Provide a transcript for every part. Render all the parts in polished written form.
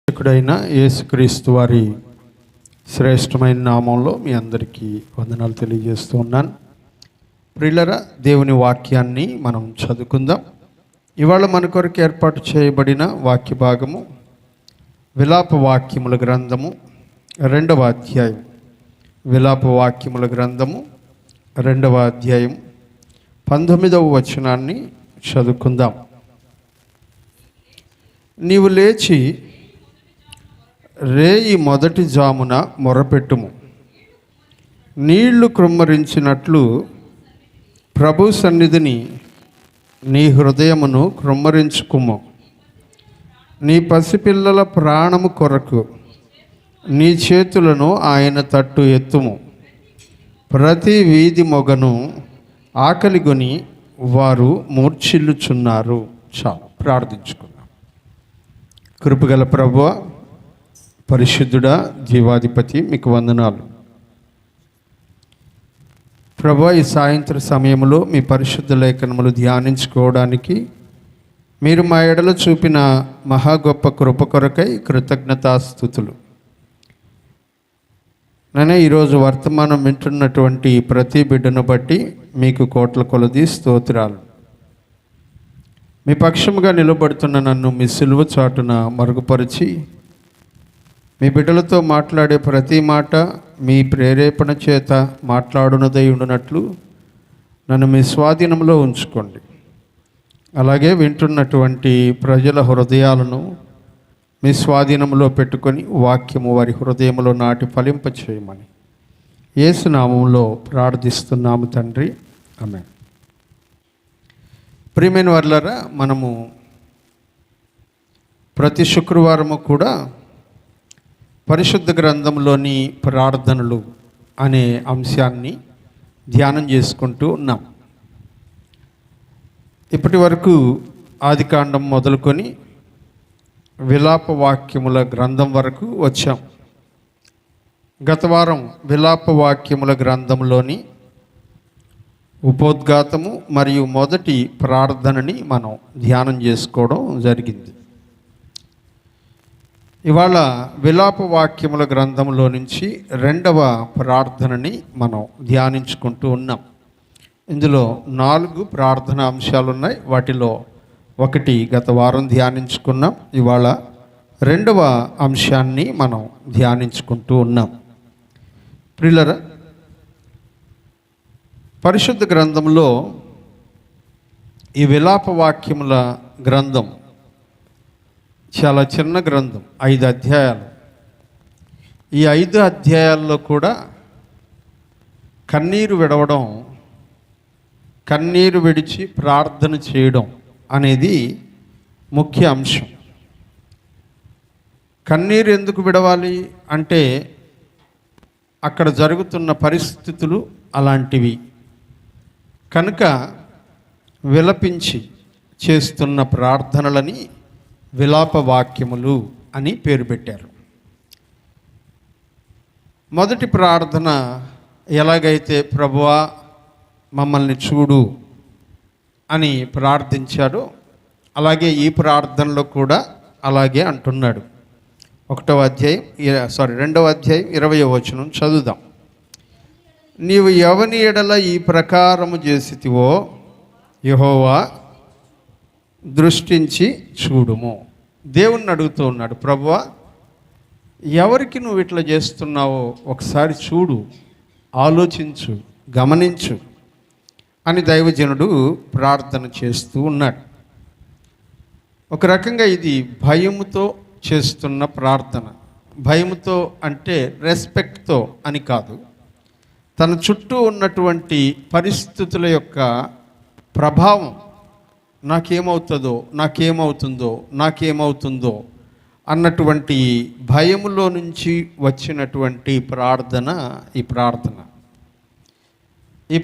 రక్షకుడైన యేసుక్రీస్తు వారి శ్రేష్టమైన నామంలో మీ అందరికీ వందనాలు తెలియజేస్తూ ఉన్నాను. ప్రియులరా, దేవుని వాక్యాన్ని మనం చదువుకుందాం. ఇవాళ మన కొరకు ఏర్పాటు చేయబడిన వాక్య భాగము విలాప వాక్యముల గ్రంథము 2వ అధ్యాయం. విలాప వాక్యముల గ్రంథము 2వ అధ్యాయం 19వ వచనాన్ని చదువుకుందాం. నీవు లేచి రేయి మొదటి జామున మొరపెట్టుము, నీళ్లు కృమ్మరించినట్లు ప్రభు సన్నిధిని నీ హృదయమును కృమ్మరించుకుము. నీ పసిపిల్లల ప్రాణము కొరకు నీ చేతులను ఆయన తట్టు ఎత్తుము. ప్రతి వీధి మొగను ఆకలిగొని వారు మూర్ఛిల్లుచున్నారు. చాలు, ప్రార్థించుకున్నాం. కృపగల ప్రభువా, పరిశుద్ధుడా, జీవాధిపతి, మీకు వందనాలు. ప్రభువా, ఈ సాయంత్ర సమయంలో మీ పరిశుద్ధ లేఖనములు ధ్యానించుకోవడానికి మీరు మా ఎడల చూపిన మహా గొప్ప కృప కొరకై కృతజ్ఞతాస్తుతులు. నేనే ఈరోజు వర్తమానం వింటున్నటువంటి ప్రతి బిడ్డను బట్టి మీకు కోట్ల కొలది స్తోత్రాలు. మీ పక్షముగా నిలబడుతున్న నన్ను మీ సిలువ చాటున మరుగుపరిచి మీ బిడ్డలతో మాట్లాడే ప్రతి మాట మీ ప్రేరేపణ చేత మాట్లాడునదై ఉండునట్లు నన్ను మీ స్వాధీనంలో ఉంచుకోండి. అలాగే వింటున్నటువంటి ప్రజల హృదయాలను మీ స్వాధీనంలో పెట్టుకొని వాక్యము వారి హృదయంలో నాటి ఫలింప చేయమని యేసు నామములో ప్రార్థిస్తున్నాము తండ్రి, ఆమేన్. ప్రియమైన వారలారా, మనము ప్రతి శుక్రవారము కూడా పరిశుద్ధ గ్రంథంలోని ప్రార్థనలు అనే అంశాన్ని ధ్యానం చేసుకుంటూ ఉన్నాం. ఇప్పటి వరకు ఆదికాండం మొదలుకొని విలాప వాక్యముల గ్రంథం వరకు వచ్చాం. గత వారం విలాప వాక్యముల గ్రంథంలోని ఉపోద్ఘాతము మరియు మొదటి ప్రార్థనని మనం ధ్యానం చేసుకోవడం జరిగింది. ఇవాళ విలాప వాక్యముల గ్రంథంలో నుంచి 2వ ప్రార్థనని మనం ధ్యానించుకుంటూ ఉన్నాం. ఇందులో 4 ప్రార్థన అంశాలు ఉన్నాయి. వాటిలో ఒకటి గత వారం ధ్యానించుకున్నాం. ఇవాళ 2వ అంశాన్ని మనం ధ్యానించుకుంటూ ఉన్నాం. ప్రియులరా, పరిశుద్ధ గ్రంథంలో ఈ విలాప వాక్యముల గ్రంథం చాలా చిన్న గ్రంథం, 5 అధ్యాయాలు. ఈ 5 అధ్యాయాల్లో కూడా కన్నీరు విడవడం, కన్నీరు విడిచి ప్రార్థన చేయడం అనేది ముఖ్య అంశం. కన్నీరు ఎందుకు విడవాలి అంటే అక్కడ జరుగుతున్న పరిస్థితులు అలాంటివి కనుక విలపించి చేస్తున్న ప్రార్థనలని విలాప వాక్యములు అని పేరు పెట్టారు. మొదటి ప్రార్థన ఎలాగైతే ప్రభువా మమ్మల్ని చూడు అని ప్రార్థించాడో అలాగే ఈ ప్రార్థనలో కూడా అలాగే అంటున్నాడు. 2వ అధ్యాయం 20వ వచనం చదువుదాం. నీవు ఎవని ఎడల ఈ ప్రకారము చేసితివో యెహోవా దృష్టించి చూడుము. దేవుణ్ణి అడుగుతూ ఉన్నాడు, ప్రభువా ఎవరికి నువ్వు ఇట్లా చేస్తున్నావో ఒకసారి చూడు, ఆలోచించు, గమనించు అని దైవజనుడు ప్రార్థన చేస్తూ ఉన్నాడు. ఒక రకంగా ఇది భయముతో చేస్తున్న ప్రార్థన. భయముతో అంటే రెస్పెక్ట్తో అని కాదు, తన చుట్టూ ఉన్నటువంటి పరిస్థితుల యొక్క ప్రభావం నాకేమవుతుందో అన్నటువంటి భయములో నుంచి వచ్చినటువంటి ప్రార్థన ఈ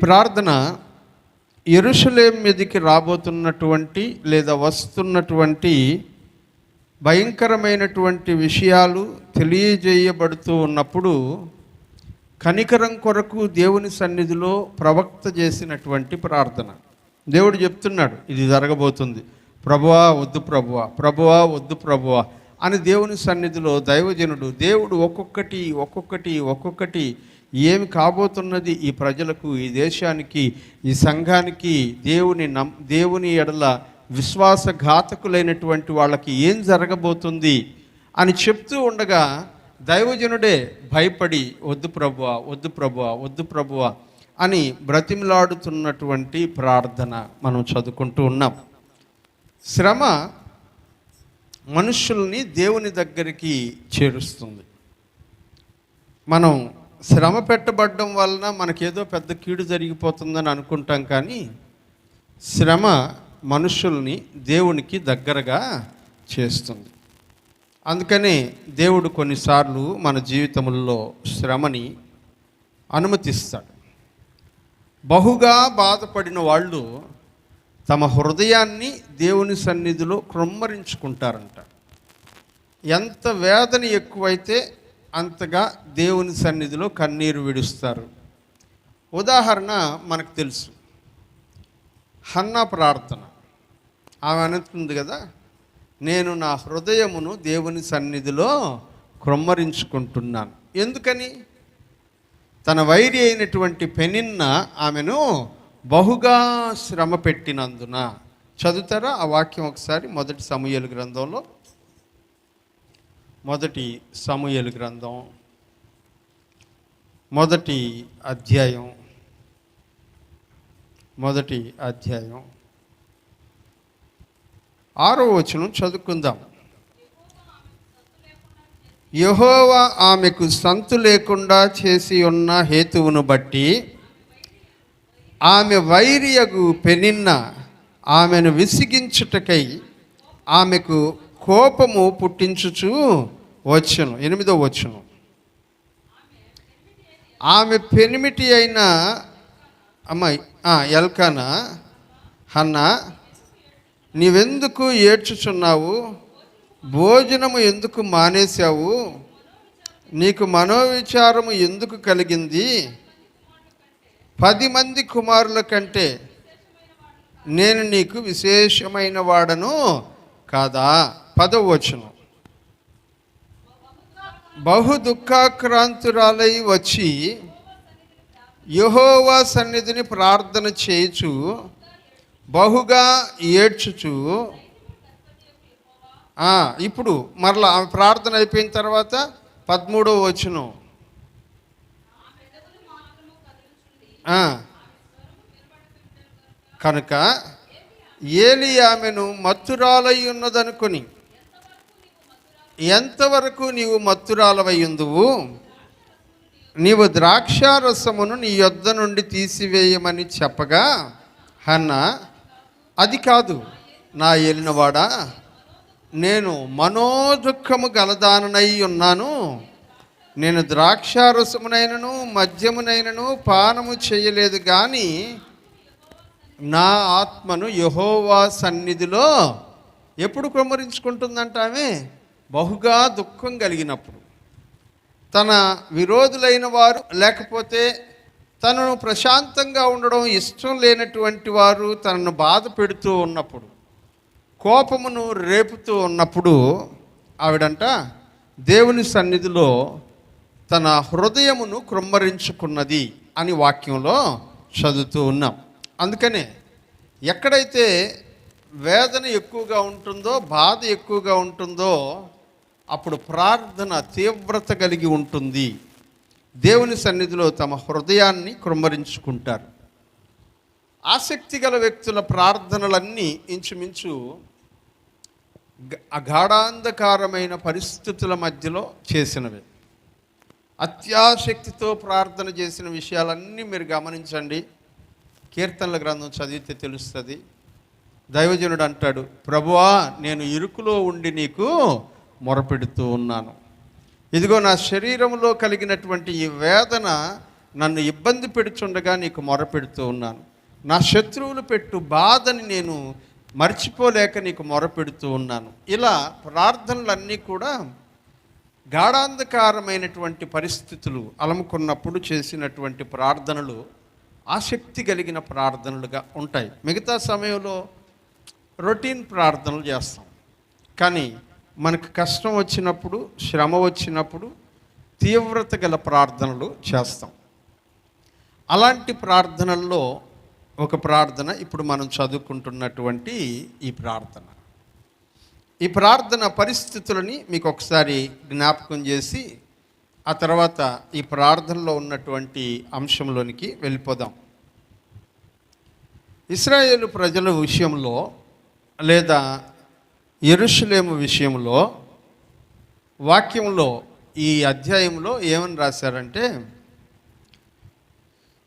ప్రార్థన యెరూషలేము మీదకి రాబోతున్నటువంటి లేదా వస్తున్నటువంటి భయంకరమైనటువంటి విషయాలు తెలియజేయబడుతూ ఉన్నప్పుడు కనికరం కొరకు దేవుని సన్నిధిలో ప్రవక్త చేసినటువంటి ప్రార్థన. దేవుడు చెప్తున్నాడు, ఇది జరగబోతుంది, ప్రభువా వద్దు ప్రభువా, ప్రభువా వద్దు ప్రభువా అని దేవుని సన్నిధిలో దైవజనుడు దేవుడు ఒక్కొక్కటి ఏమి కాబోతున్నది ఈ ప్రజలకు, ఈ దేశానికి, ఈ సంఘానికి, దేవుని ఎడల విశ్వాసఘాతకులైనటువంటి వాళ్ళకి ఏం జరగబోతుంది అని చెప్తూ ఉండగా దైవజనుడే భయపడి వద్దు ప్రభువా అని బ్రతిమలాడుతున్నటువంటి ప్రార్థన మనం చదువుకుంటూ ఉన్నాం. శ్రమ మనుషుల్ని దేవుని దగ్గరికి చేరుస్తుంది. మనం శ్రమ పెట్టబడడం వలన మనకేదో పెద్ద కీడు జరిగిపోతుందని అనుకుంటాం, కానీ శ్రమ మనుషుల్ని దేవునికి దగ్గరగా చేస్తుంది. అందుకనే దేవుడు కొన్నిసార్లు మన జీవితంలో శ్రమని అనుమతిస్తాడు. బహుగా బాధపడిన వాళ్ళు తమ హృదయాన్ని దేవుని సన్నిధిలో కృమ్మరించుకుంటారంట. ఎంత వేదన ఎక్కువైతే అంతగా దేవుని సన్నిధిలో కన్నీరు విడుస్తారు. ఉదాహరణ మనకు తెలుసు, హన్నా ప్రార్థన. ఆమె అనుకుంది కదా, నేను నా హృదయమును దేవుని సన్నిధిలో కృమ్మరించుకుంటున్నాను. ఎందుకని? తన వైరి అయినటువంటి పెనిన్న ఆమెను బహుగా శ్రమ పెట్టినందున. చదువుతారా ఆ వాక్యం ఒకసారి? మొదటి సమూయేలు గ్రంథం 1వ అధ్యాయం 6వ వచనం చదువుకుందాం. యెహోవా ఆమెకు సంతు లేకుండా చేసి ఉన్న హేతువును బట్టి ఆమె వైరియగు పెనిన్న ఆమెను విసిగించుటకై ఆమెకు కోపము పుట్టించుచు వచ్చును. 8వ వచనం. ఆమె పెనిమిటి అయిన అమ్మాయి ఎల్కానా, హన్నా, నీవెందుకు ఏడ్చుచున్నావు? భోజనము ఎందుకు మానేశావు? నీకు మనోవిచారము ఎందుకు కలిగింది? 10 మంది కుమారుల కంటే నేను నీకు విశేషమైన వాడను కాదా? 10వ వచనం. బహు దుఃఖాక్రాంతురాలై వచ్చి యెహోవా సన్నిధిని ప్రార్థన చేయుచు బహుగా ఏడ్చుచు. ఇప్పుడు మరలా ఆమె ప్రార్థన అయిపోయిన తర్వాత 13వ వచనం. కనుక ఏలి ఆమెను మత్తురాలై ఉన్నదనుకొని, ఎంతవరకు నీవు మత్తురాలవై ఉందువు? నీవు ద్రాక్షారసమును నీ యొద్ద నుండి తీసివేయమని చెప్పగా హన్నా, అది కాదు నా ఏలినవాడా, నేను మనోదుఃఖము గలదాననై ఉన్నాను. నేను ద్రాక్షారసమునైనను మద్యమునైనను పానము చేయలేదు, కానీ నా ఆత్మను యెహోవా సన్నిధిలో ఎప్పుడు కుమ్మరించుకుంటుందంట ఆమె? బహుగా దుఃఖం కలిగినప్పుడు. తన విరోధులైన వారు, లేకపోతే తనను ప్రశాంతంగా ఉండడం ఇష్టం లేనటువంటి వారు తనను బాధ పెడుతూ ఉన్నప్పుడు, కోపమును రేపుతూ ఉన్నప్పుడు ఆవిడంట దేవుని సన్నిధిలో తన హృదయమును కృమ్మరించుకున్నది అని వాక్యంలో చదువుతూ ఉన్నాం. అందుకనే ఎక్కడైతే వేదన ఎక్కువగా ఉంటుందో, బాధ ఎక్కువగా ఉంటుందో, అప్పుడు ప్రార్థన తీవ్రత కలిగి ఉంటుంది. దేవుని సన్నిధిలో తమ హృదయాన్ని కృమ్మరించుకుంటారు. ఆసక్తి గల వ్యక్తుల ప్రార్థనలన్నీ ఇంచుమించు అగాఢాంధకారమైన పరిస్థితుల మధ్యలో చేసినవే. అత్యాసక్తితో ప్రార్థన చేసిన విషయాలన్నీ మీరు గమనించండి. కీర్తనల గ్రంథం చదివితే తెలుస్తుంది. దైవజనుడు అంటాడు, ప్రభువా, నేను ఇరుకులో ఉండి నీకు మొరపెడుతూ ఉన్నాను. ఇదిగో నా శరీరంలో కలిగినటువంటి ఈ వేదన నన్ను ఇబ్బంది పెడుచుండగా నీకు మొరపెడుతూ ఉన్నాను. నా శత్రువులు పెట్టు బాధని నేను మర్చిపోలేక నీకు మొరపెడుతూ ఉన్నాను. ఇలా ప్రార్థనలన్నీ కూడా గాఢాంధకారమైనటువంటి పరిస్థితులు అలముకున్నప్పుడు చేసినటువంటి ప్రార్థనలు ఆసక్తి కలిగిన ప్రార్థనలుగా ఉంటాయి. మిగతా సమయంలో రొటీన్ ప్రార్థనలు చేస్తాం, కానీ మనకు కష్టం వచ్చినప్పుడు, శ్రమ వచ్చినప్పుడు తీవ్రత గల ప్రార్థనలు చేస్తాం. అలాంటి ప్రార్థనల్లో ఒక ప్రార్థన ఇప్పుడు మనం చదువుకుంటున్నటువంటి ఈ ప్రార్థన పరిస్థితులని మీకు ఒకసారి జ్ఞాపకం చేసి ఆ తర్వాత ఈ ప్రార్థనలో ఉన్నటువంటి అంశంలోనికి వెళ్ళిపోదాం. ఇశ్రాయేలు ప్రజల విషయంలో లేదా యెరూషలేము విషయంలో వాక్యంలో ఈ అధ్యాయంలో ఏమని రాశారంటే,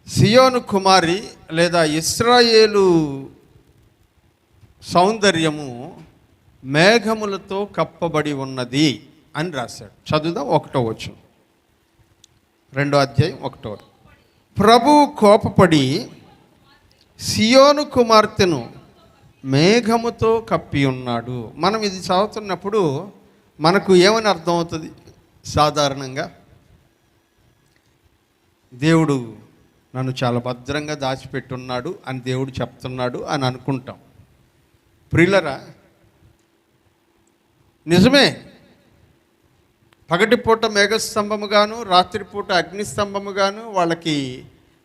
సియోను కుమారి లేదా ఇశ్రాయేలు సౌందర్యము మేఘములతో కప్పబడి ఉన్నది అని రాశాడు. చదువుదాం. 1వ వచనం, 2వ అధ్యాయం 1వ. ప్రభువు కోపపడి సియోను కుమార్తెను మేఘముతో కప్పి ఉన్నాడు. మనం ఇది చదువుతున్నప్పుడు మనకు ఏమని అర్థమవుతుంది? సాధారణంగా దేవుడు నన్ను చాలా భద్రంగా దాచిపెట్టున్నాడు అని దేవుడు చెప్తున్నాడు అని అనుకుంటాం. ప్రియులరా, నిజమే, పగటిపూట మేఘస్తంభముగాను రాత్రిపూట అగ్నిస్తంభముగాను వాళ్ళకి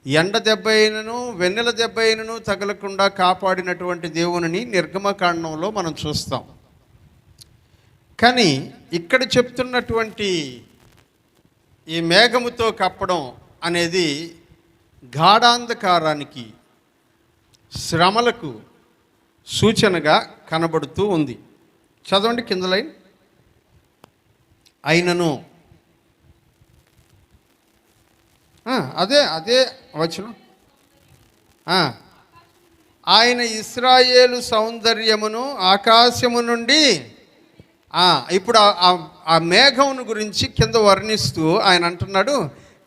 ఎండ దెబ్బ అయినను వెన్నెల దెబ్బ అయినను తగలకుండా కాపాడినటువంటి దేవుని నిర్గమకాండంలో మనం చూస్తాం. కానీ ఇక్కడ చెప్తున్నటువంటి ఈ మేఘముతో కప్పడం అనేది గాఢాంధకారానికి, శ్రమలకు సూచనగా కనబడుతూ ఉంది. చదవండి కింద లైన్. అయినను అదే వచనం. ఆయన ఇశ్రాయేలు సౌందర్యమును ఆకాశము నుండి, ఇప్పుడు ఆ మేఘమును గురించి కింద వర్ణిస్తూ ఆయన అంటున్నాడు,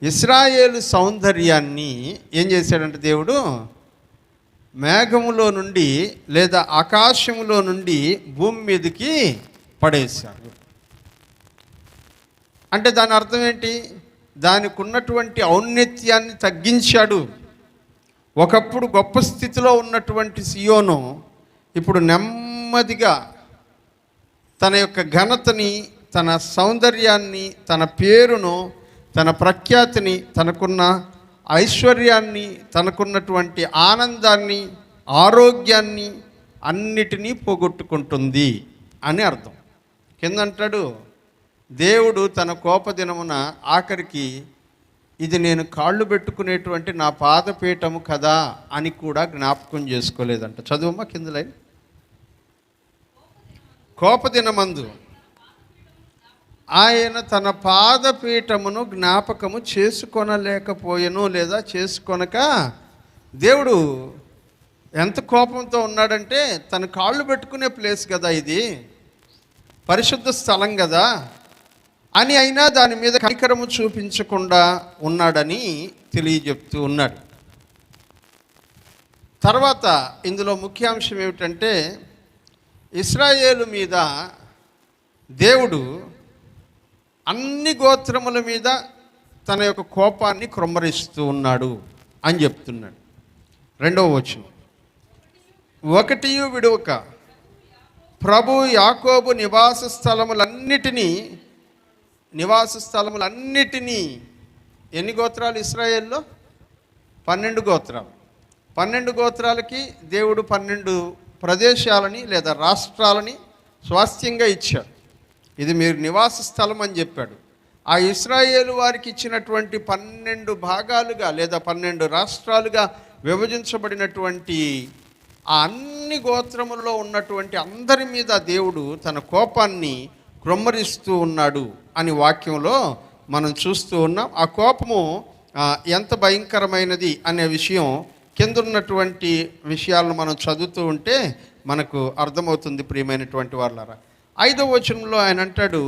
ఇశ్రాయేలు సౌందర్యాన్ని ఏం చేశాడంటే దేవుడు మేఘములో నుండి లేదా ఆకాశములో నుండి భూమి మీదకి పడేశాడు. అంటే దాని అర్థం ఏంటి? దానికి ఉన్నటువంటి ఔన్నత్యాన్ని తగ్గించాడు. ఒకప్పుడు గొప్ప స్థితిలో ఉన్నటువంటి సియోను ఇప్పుడు నెమ్మదిగా తన యొక్క ఘనతని, తన సౌందర్యాన్ని, తన పేరును, తన ప్రఖ్యాతిని, తనకున్న ఐశ్వర్యాన్ని, తనకున్నటువంటి ఆనందాన్ని, ఆరోగ్యాన్ని అన్నిటినీ పోగొట్టుకుంటుంది అని అర్థం. కిందంటాడు, దేవుడు తన కోపదినమున ఆఖరికి ఇది నేను కాళ్ళు పెట్టుకునేటువంటి నా పాదపీఠము కదా అని కూడా జ్ఞాపకం చేసుకోలేదంట. చదువమ్మా కింద లైన్. కోపదినమందు ఆయన తన పాదపీఠమును జ్ఞాపకము చేసుకొనలేకపోయెను లేదా చేసుకొనక, దేవుడు ఎంత కోపంతో ఉన్నాడంటే తన కాళ్ళు పెట్టుకునే ప్లేస్ కదా ఇది, పరిశుద్ధ స్థలం కదా అని అయినా దాని మీద కనికరము చూపించకుండా ఉన్నాడని తెలియజెప్తూ ఉన్నాడు. తర్వాత ఇందులో ముఖ్యాంశం ఏమిటంటే, ఇశ్రాయేలు మీద దేవుడు అన్ని గోత్రముల మీద తన యొక్క కోపాన్ని క్రొమ్మరిస్తూ ఉన్నాడు అని చెప్తున్నాడు. 2వ వచనం, 1 విడువక ప్రభు యాకోబు నివాస స్థలములన్నిటినీ ఎన్ని గోత్రాలు ఇశ్రాయేల్లో? 12 గోత్రాలు. 12 గోత్రాలకి దేవుడు 12 ప్రదేశాలని లేదా రాష్ట్రాలని స్వాస్థ్యంగా ఇచ్చాడు. ఇది మీరు నివాస స్థలం అని చెప్పాడు. ఆ ఇశ్రాయేలు వారికి ఇచ్చినటువంటి 12 భాగాలుగా లేదా 12 రాష్ట్రాలుగా విభజించబడినటువంటి ఆ అన్ని గోత్రములలో ఉన్నటువంటి అందరి మీద దేవుడు తన కోపాన్ని క్రొమ్మరిస్తూ ఉన్నాడు అని వాక్యంలో మనం చూస్తూ ఉన్నాం. ఆ కోపము ఎంత భయంకరమైనది అనే విషయం కిందున్నటువంటి విషయాలను మనం చదువుతూ ఉంటే మనకు అర్థమవుతుంది. ప్రియమైనటువంటి వాళ్ళారా, 5వ వచనంలో ఆయన అంటాడు,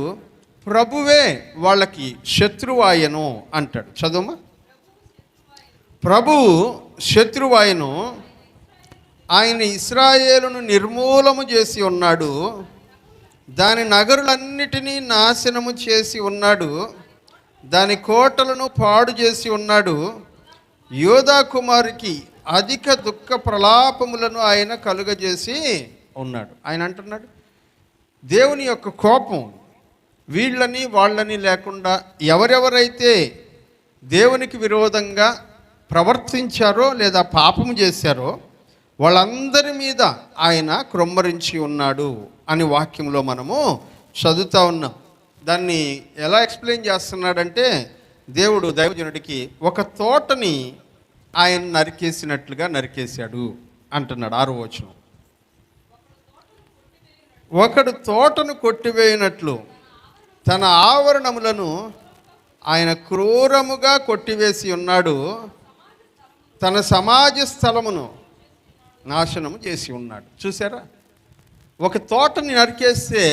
ప్రభువే వాళ్ళకి శత్రువాయను అంటాడు. చదువుమా. ప్రభువు శత్రువాయను, ఆయన ఇశ్రాయేలును నిర్మూలము చేసి ఉన్నాడు, దాని నగరులన్నిటినీ నాశనము చేసి ఉన్నాడు, దాని కోటలను పాడు చేసి ఉన్నాడు. యోధా కుమారికి అధిక దుఃఖ ప్రలాపములను ఆయన కలుగజేసి ఉన్నాడు. ఆయన అంటున్నాడు, దేవుని యొక్క కోపం వీళ్ళని వాళ్ళని లేకుండా ఎవరెవరైతే దేవునికి విరోధంగా ప్రవర్తించారో లేదా పాపము చేశారో వాళ్ళందరి మీద ఆయన కృమ్మరించి ఉన్నాడు అని వాక్యంలో మనము చదువుతూ ఉన్నాం. దాన్ని ఎలా ఎక్స్ప్లెయిన్ చేస్తున్నాడంటే, దేవుడు దైవజనుడికి ఒక తోటని ఆయన నరికేసినట్లుగా నరికేశాడు అంటున్నాడు 6వ వచనం. ఒకడు తోటను కొట్టివేయినట్లు తన ఆవరణములను ఆయన క్రూరముగా కొట్టివేసి ఉన్నాడు, తన సమాజ స్థలమును నాశనము చేసి ఉన్నాడు. చూసారా, ఒక తోటని నరికేస్తే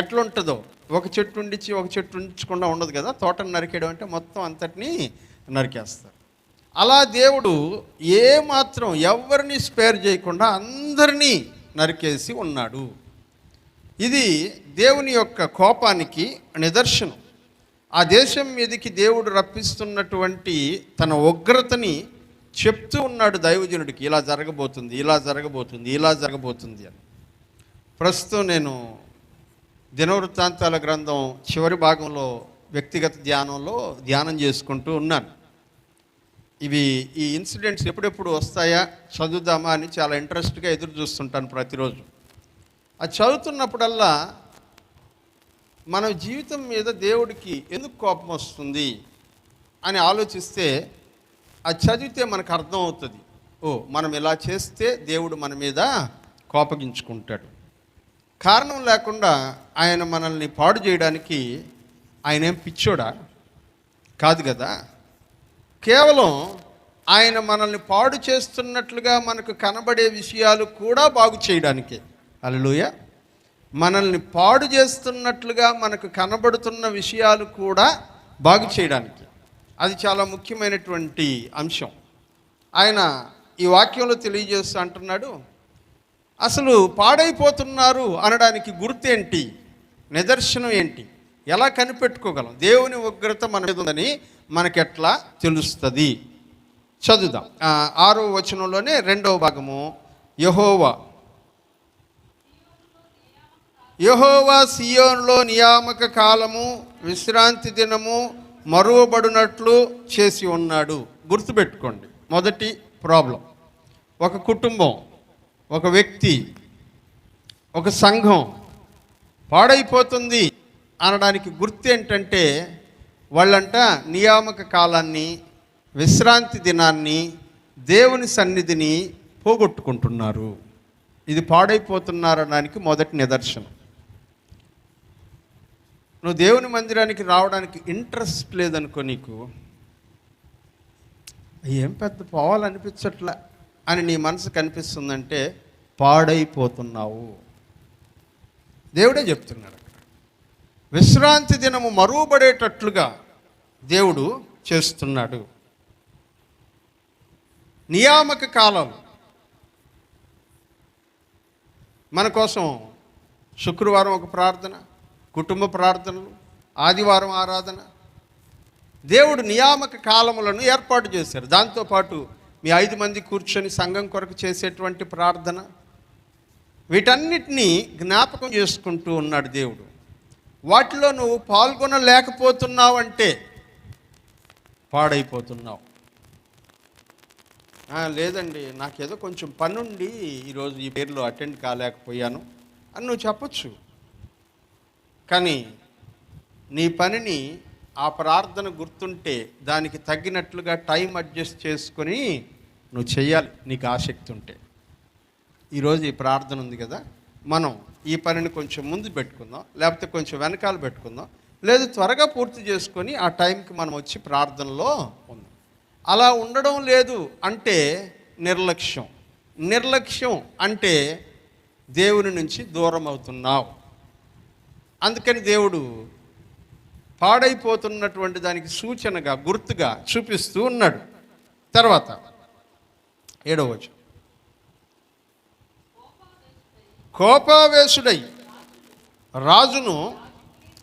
ఎట్లుంటుందో, ఒక చెట్టు ఉండిచి ఒక చెట్టు ఉంచకుండా ఉండదు కదా. తోటను నరికేయడం అంటే మొత్తం అంతటినీ నరికేస్తారు. అలా దేవుడు ఏమాత్రం ఎవరిని స్పేర్ చేయకుండా అందరినీ నరికేసి ఉన్నాడు. ఇది దేవుని యొక్క కోపానికి నిదర్శనం. ఆ దేశం మీదకి దేవుడు రప్పిస్తున్నటువంటి తన ఉగ్రతని చెప్తూ ఉన్నాడు దైవజనుడికి, ఇలా జరగబోతుంది, ఇలా జరగబోతుంది, ఇలా జరగబోతుంది అని. ప్రస్తుతం నేను దినవృత్తాంతాల గ్రంథం చివరి భాగంలో వ్యక్తిగత ధ్యానం చేసుకుంటూ ఉన్నాను. ఈ ఇన్సిడెంట్స్ ఎప్పుడెప్పుడు వస్తాయా చదువుదామా అని చాలా ఇంట్రెస్ట్గా ఎదురు చూస్తుంటాను ప్రతిరోజు. అది చదువుతున్నప్పుడల్లా మన జీవితం మీద దేవుడికి ఎందుకు కోపం వస్తుంది అని ఆలోచిస్తే అది చదివితే మనకు అర్థం అవుతుంది. మనం ఇలా చేస్తే దేవుడు మన మీద కోపగించుకుంటాడు. కారణం లేకుండా ఆయన మనల్ని పాడు చేయడానికి ఆయన ఏం పిచ్చోడా కాదు కదా. కేవలం ఆయన మనల్ని పాడు చేస్తున్నట్లుగా మనకు కనబడే విషయాలు కూడా బాగు చేయడానికే. హల్లెలూయా. మనల్ని పాడు చేస్తున్నట్లుగా మనకు కనబడుతున్న విషయాలు కూడా బాగు చేయడానికి. అది చాలా ముఖ్యమైనటువంటి అంశం. ఆయన ఈ వాక్యంలో తెలియజేస్తూ అంటున్నాడు, అసలు పాడైపోతున్నారు అనడానికి గుర్తేంటి, నిదర్శనం ఏంటి, ఎలా కనిపెట్టుకోగలం? దేవుని ఉగ్రత మన మీద ఉందని మనకెట్లా తెలుస్తుంది? చదువుదాం. 6వ వచనంలోనే 2వ భాగము. యెహోవా సియోనులో నియామక కాలము విశ్రాంతి దినము మరువబడినట్లు చేసి ఉన్నాడు. గుర్తుపెట్టుకోండి, మొదటి ప్రాబ్లం, ఒక కుటుంబం, ఒక వ్యక్తి, ఒక సంఘం పాడైపోతుంది అనడానికి గుర్తు ఏంటంటే, వాళ్ళంట నియామక కాలాన్ని, విశ్రాంతి దినాన్ని, దేవుని సన్నిధిని పోగొట్టుకుంటున్నారు. ఇది పాడైపోతున్నారనడానికి మొదటి నిదర్శనం. నువ్వు దేవుని మందిరానికి రావడానికి ఇంట్రెస్ట్ లేదనుకో, నీకు ఏం పెద్ద పోవాలనిపించట్లా అని నీ మనసు కనిపిస్తుందంటే పాడైపోతున్నావు. దేవుడే చెప్తున్నాడు అక్కడ. విశ్రాంతి దినము మరువబడేటట్లుగా దేవుడు చేస్తున్నాడు. నియామక కాలం మన కోసం శుక్రవారం ఒక ప్రార్థన, కుటుంబ ప్రార్థనలు, ఆదివారం ఆరాధన. దేవుడు నియామక కాలములను ఏర్పాటు చేశారు. దాంతోపాటు మీ 5 మంది కూర్చొని సంఘం కొరకు చేసేటువంటి ప్రార్థన, వీటన్నిటినీ జ్ఞాపకం చేసుకుంటూ ఉన్నాడు దేవుడు. వాటిలో నువ్వు పాల్గొనలేకపోతున్నావు అంటే పాడైపోతున్నావు. లేదండి, నాకేదో కొంచెం పనుండి ఈరోజు ఈ పేరులో అటెండ్ కాలేకపోయాను అని నువ్వు చెప్పచ్చు. కానీ నీ పనిని, ఆ ప్రార్థన గుర్తుంటే దానికి తగ్గినట్లుగా టైం అడ్జస్ట్ చేసుకొని నువ్వు చేయాలి, నీకు ఆసక్తి ఉంటే. ఈరోజు ఈ ప్రార్థన ఉంది కదా, మనం ఈ పనిని కొంచెం ముందు పెట్టుకుందాం, లేకపోతే కొంచెం వెనకాల పెట్టుకుందాం, లేదు త్వరగా పూర్తి చేసుకొని ఆ టైంకి మనం వచ్చి ప్రార్థనలో ఉందాం. అలా ఉండడం లేదు అంటే నిర్లక్ష్యం. నిర్లక్ష్యం అంటే దేవుని నుంచి దూరం అవుతున్నావు. అందుకని దేవుడు పాడైపోతున్నటువంటి దానికి సూచనగా, గుర్తుగా చూపిస్తూ ఉన్నాడు. తర్వాత 7వ వచనం, కోపావేశుడై రాజును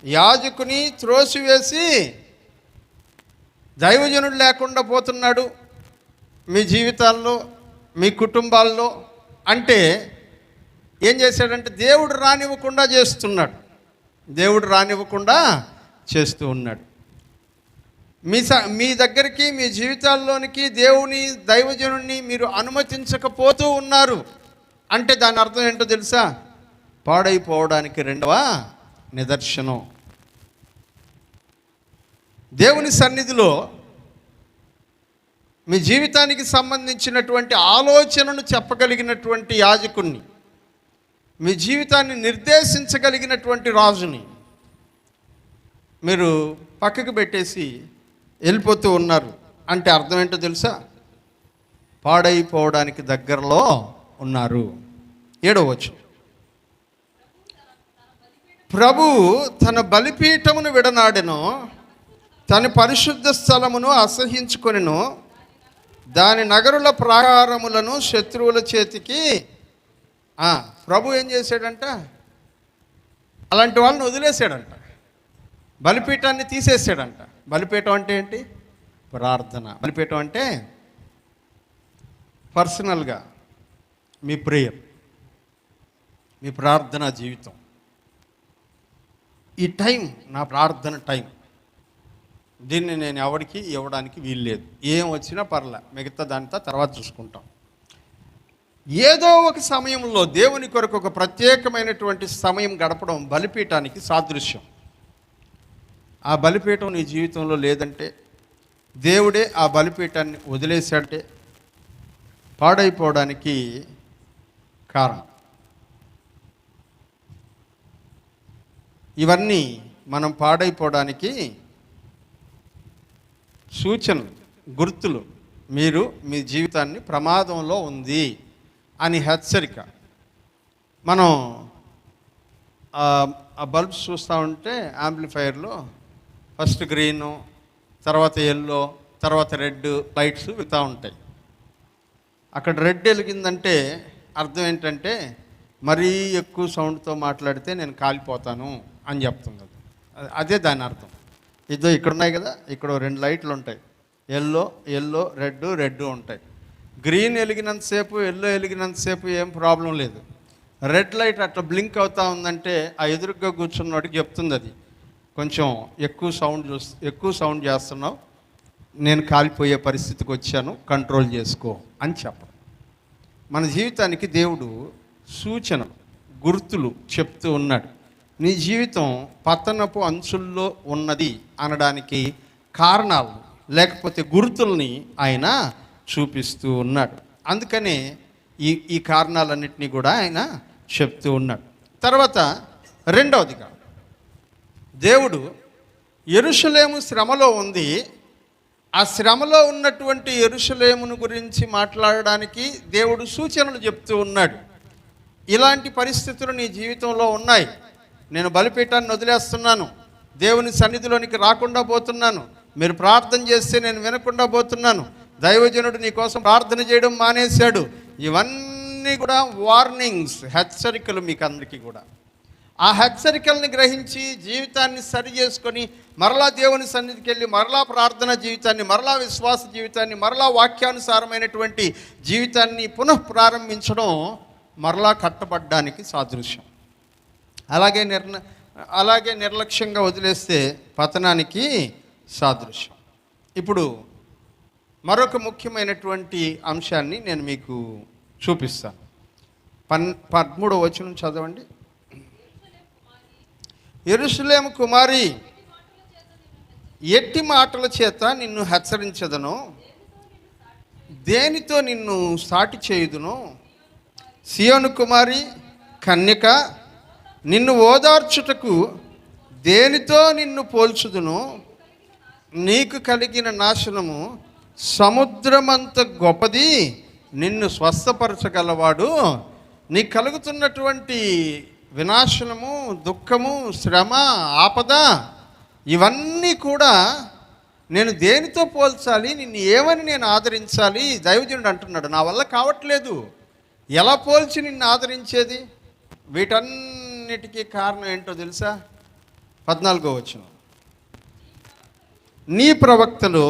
యాజకుని త్రోసివేసి దైవజనుడు లేకుండా పోతున్నాడు మీ జీవితాల్లో, మీ కుటుంబాల్లో. అంటే ఏం చేశాడంటే దేవుడు రానివ్వకుండా చేస్తున్నాడు. దేవుడు రానివ్వకుండా చేస్తూ ఉన్నాడు. మీ దగ్గరికి, మీ జీవితాల్లోనికి దేవుని దైవజనుడిని మీరు అనుమతించకపోతూ ఉన్నారు అంటే దాని అర్థం ఏంటో తెలుసా? పాడైపోవడానికి రెండవ నిదర్శనం. దేవుని సన్నిధిలో మీ జీవితానికి సంబంధించినటువంటి ఆలోచనను చెప్పగలిగినటువంటి యాజకుణ్ణి, మీ జీవితాన్ని నిర్దేశించగలిగినటువంటి రాజుని మీరు పక్కకు పెట్టేసి వెళ్ళిపోతూ ఉన్నారు అంటే అర్థం ఏంటో తెలుసా? పాడైపోవడానికి దగ్గరలో ఉన్నారు. 7వ వచనం, ప్రభు తన బలిపీఠమును విడనాడెను, తన పరిశుద్ధ స్థలమును అసహ్యించుకొనెను, దాని నగరుల ప్రాకారములను శత్రువుల చేతికి. ప్రభు ఏం చేశాడంట? అలాంటి వాళ్ళని వదిలేశాడంట, బలిపీఠాన్ని తీసేసాడంట. బలిపీఠం అంటే ఏంటి? ప్రార్థన. బలిపీఠం అంటే పర్సనల్గా మీ ప్రేయర్, మీ ప్రార్థనా జీవితం. ఈ టైం నా ప్రార్థన టైం, దీన్ని నేను ఎవరికి ఇవ్వడానికి వీల్లేదు. ఏం వచ్చినా పర్లే, మిగతా దానితో తర్వాత చూసుకుంటాం. ఏదో ఒక సమయంలో దేవుని కొరకు ఒక ప్రత్యేకమైనటువంటి సమయం గడపడం బలిపీఠానికి సాదృశ్యం. ఆ బలిపీఠం నీ జీవితంలో లేదంటే, దేవుడే ఆ బలిపీఠాన్ని వదిలేశాడంటే పాడైపోవడానికి కారణం. ఇవన్నీ మనం పాడైపోవడానికి సూచనలు, గుర్తులు. మీరు మీ జీవితాన్ని ప్రమాదంలో ఉంది అని హెచ్చరిక. మనం ఆ బల్బ్స్ చూస్తూ ఉంటే యాంప్లిఫైయర్లో ఫస్ట్ గ్రీను, తర్వాత ఎల్లో, తర్వాత రెడ్ లైట్స్ వెళ్తూ ఉంటాయి. అక్కడ రెడ్ వెలిగిందంటే అర్థం ఏంటంటే మరీ ఎక్కువ సౌండ్తో మాట్లాడితే నేను కాలిపోతాను అని చెప్తుంది. అదే దాని అర్థం. ఇదో ఇక్కడ ఉన్నాయి కదా, ఇక్కడ 2 లైట్లు ఉంటాయి, ఎల్లో రెడ్ ఉంటాయి. గ్రీన్ వెలిగినంతసేపు, ఎల్లో వెలిగినంతసేపు ఏం ప్రాబ్లం లేదు. రెడ్ లైట్ అట్లా బ్లింక్ అవుతూ ఉందంటే ఆ ఎదురుగా కూర్చున్నవాడికి చెప్తుంది అది, కొంచెం ఎక్కువ సౌండ్ చేస్తున్నావు, నేను కాలిపోయే పరిస్థితికి వచ్చాను, కంట్రోల్ చేసుకో అని చెప్పడం. మన జీవితానికి దేవుడు సూచనలు, గుర్తులు చెప్తూ ఉన్నాడు. నీ జీవితం పతనపు అంచుల్లో ఉన్నది అనడానికి కారణాలు లేకపోతే గుర్తుల్ని ఆయన చూపిస్తూ ఉన్నాడు. అందుకనే ఈ కారణాలన్నింటినీ కూడా ఆయన చెప్తూ ఉన్నాడు. తర్వాత రెండవదిగా, దేవుడు యెరూషలేము శ్రమలో ఉంది, ఆ శ్రమలో ఉన్నటువంటి యెరూషలేమును గురించి మాట్లాడడానికి దేవుడు సూచనలు చెప్తూ ఉన్నాడు. ఇలాంటి పరిస్థితులు నీ జీవితంలో ఉన్నాయి. నేను బలిపీఠాన్ని వదిలేస్తున్నాను, దేవుని సన్నిధిలోనికి రాకుండా పోతున్నాను, మీరు ప్రార్థన చేస్తే నేను వినకుండా పోతున్నాను, దైవజనుడు నీ కోసం ప్రార్థన చేయడం మానేశాడు. ఇవన్నీ కూడా వార్నింగ్స్, హెచ్చరికలు మీకు అందరికీ కూడా. ఆ హెచ్చరికల్ని గ్రహించి జీవితాన్ని సరి చేసుకొని మరలా దేవుని సన్నిధికి వెళ్ళి మరలా ప్రార్థన జీవితాన్ని, మరలా విశ్వాస జీవితాన్ని, మరలా వాక్యానుసారమైనటువంటి జీవితాన్ని పునః ప్రారంభించడం మరలా కట్టబడ్డానికి సాదృశ్యం. అలాగే నిర్లక్ష్యంగా వదిలేస్తే పతనానికి సాదృశ్యం. ఇప్పుడు మరొక ముఖ్యమైనటువంటి అంశాన్ని నేను మీకు చూపిస్తాను. 13వ వచనం చదవండి. యెరూషలేము కుమారి, ఎట్టి మాటల చేత నిన్ను హెచ్చరించదను, దేనితో నిన్ను సాటి చేయుదును? సియోను కుమారి కన్యక, నిన్ను ఓదార్చుటకు దేనితో నిన్ను పోల్చుదును? నీకు కలిగిన నాశనము సముద్రమంత గొప్పది, నిన్ను స్వస్థపరచగలవాడు. నీకు కలుగుతున్నటువంటి వినాశనము, దుఃఖము, శ్రమ, ఆపద, ఇవన్నీ కూడా నేను దేనితో పోల్చాలి? నిన్ను ఏమని నేను ఆదరించాలి? దైవజనుడు అంటున్నాడు, నా వల్ల కావట్లేదు. ఎలా పోల్చి నిన్ను ఆదరించేది? వీటన్నిటికీ కారణం ఏంటో తెలుసా? 14వ వచనం, నీ ప్రవక్తలు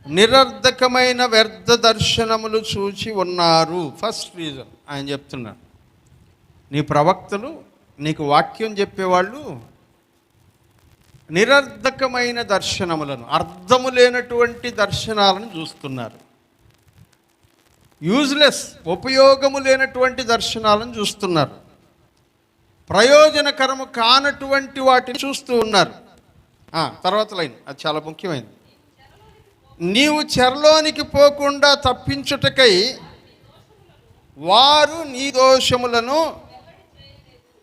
నిరర్ధకమైన వ్యర్థ దర్శనములు చూచి ఉన్నారు. ఫస్ట్ రీజన్ ఆయన చెప్తున్నాడు, నీ ప్రవక్తలు, నీకు వాక్యం చెప్పేవాళ్ళు నిరర్ధకమైన దర్శనములను, అర్థము లేనటువంటి దర్శనాలను చూస్తున్నారు. యూజ్లెస్, ఉపయోగము లేనటువంటి దర్శనాలను చూస్తున్నారు. ప్రయోజనకరము కానటువంటి వాటిని చూస్తూ ఉన్నారు. తర్వాత లైన్, అది చాలా ముఖ్యమైనది. నీవు చెరలోనికి పోకుండా తప్పించుటకై వారు నీ దోషములను